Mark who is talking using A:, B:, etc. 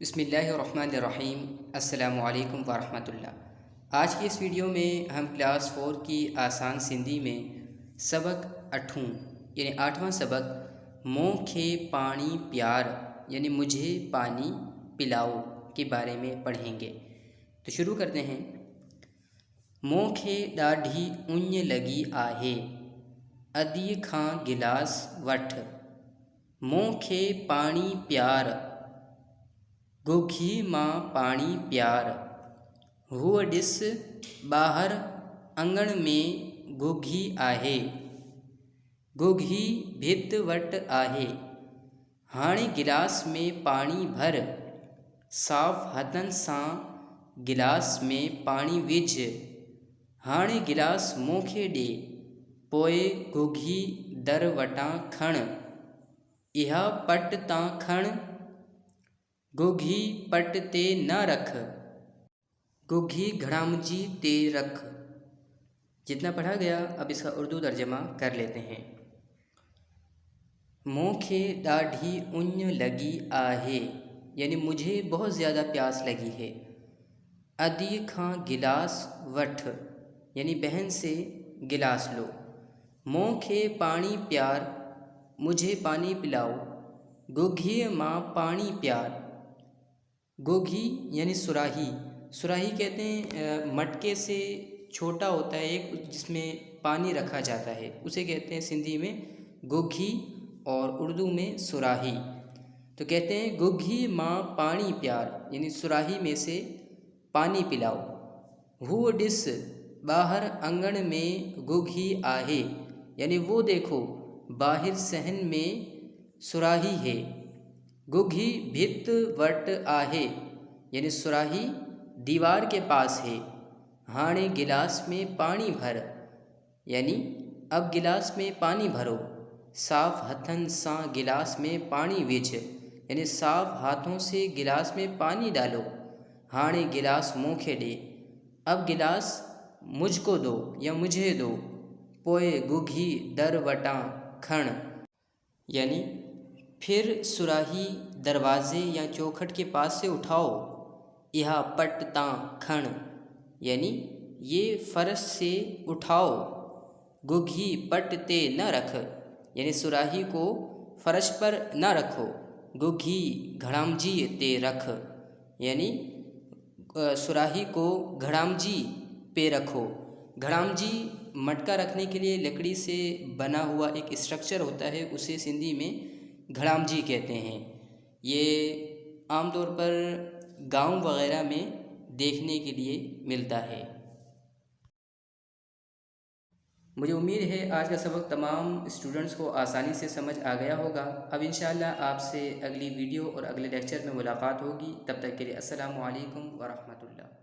A: बिस्मिल्लाहिर्रहमानिर्रहीम। अस्सलामु अलैकुम वरहमतुल्लाह। आज की इस वीडियो में हम क्लास 4 की आसान सिंधी में सबक 8 यानी 8वां सबक मोखे पानी प्यार यानी मुझे पानी पिलाओ के बारे में पढ़ेंगे। तो शुरू करते हैं। मोखे ॾाढी उञ लगी आहे, अदी खां गिलास वठ, मोखे पानी प्यार, गोघी मां पानी प्यार, हूअ ॾिस ॿाहिरि अंगण में गोघी आहे, गोघी भित वटि आहे, हाणे गिलास में पाणी भर, साफ़ हथनि सां गिलास में पाणी विझ, हाणे गिलास मूंखे ॾे, पोइ गोघी दर वटां खण, इहा पट तां खण, गोघी पट ते न रख, गोघी घड़ामजी ते रख। जितना पढ़ा गया अब इसका उर्दू तर्जमा कर लेते हैं। मोखे ॾाढी उञ लगी आहे यानी मुझे बहुत ज़्यादा प्यास लगी है। अदी खां गिलास वठ यानी बहन से गिलास लो, मोखे पानी प्यार मुझे पानी पिलाओ, गोघी मां पानी प्यार, गोघी यानी सुराही, सुराही कहते हैं मटके से छोटा होता है एक जिसमें पानी रखा जाता है, उसे कहते हैं सिंधी में गोघी और उर्दू में सुराही। तो कहते हैं गोघी मां पानी प्यार यानी सुराही में से पानी पिलाओ, हूअ ॾिस ॿाहिरि अंगण में गोघी आहे यानी वो देखो बाहर सहन में सुराही है, गोघी भित वट आहे यानी सुराही दीवार के पास है, हाणे गिलास में पानी भर यानी अब गिलास में पानी भरो, साफ़ हथन सां गिलास में पानी विझ यानी साफ़ हाथों से गिलास में पानी डालो, हाणे गिलास मूंखे ॾे, अब गिलास मुझको दो या मुझे दो, पोए गोघी दर वटां खण यानी फिर सुराही दरवाज़े या चौखट के पास से उठाओ, यह पट तां खण यानी ये फर्श से उठाओ, गोघी पट ते न रख यानी सुराही को फर्श पर न रखो, गोघी घड़ामजी ते रख यानी सुराही को घड़ामजी पे रखो। घड़ामजी मटका रखने के लिए लकड़ी से बना हुआ एक स्ट्रक्चर होता है, उसे सिंधी में घड़ामजी कहते हैं। ये आमतौर पर गांव वगैरह में देखने के लिए मिलता है। मुझे उम्मीद है आज का सबक तमाम स्टूडेंट्स को आसानी से समझ आ गया होगा। अब इंशाअल्लाह आपसे अगली वीडियो और अगले लेक्चर में मुलाकात होगी। तब तक के लिए अस्सलामु अलैकुम व रहमतुल्लाह।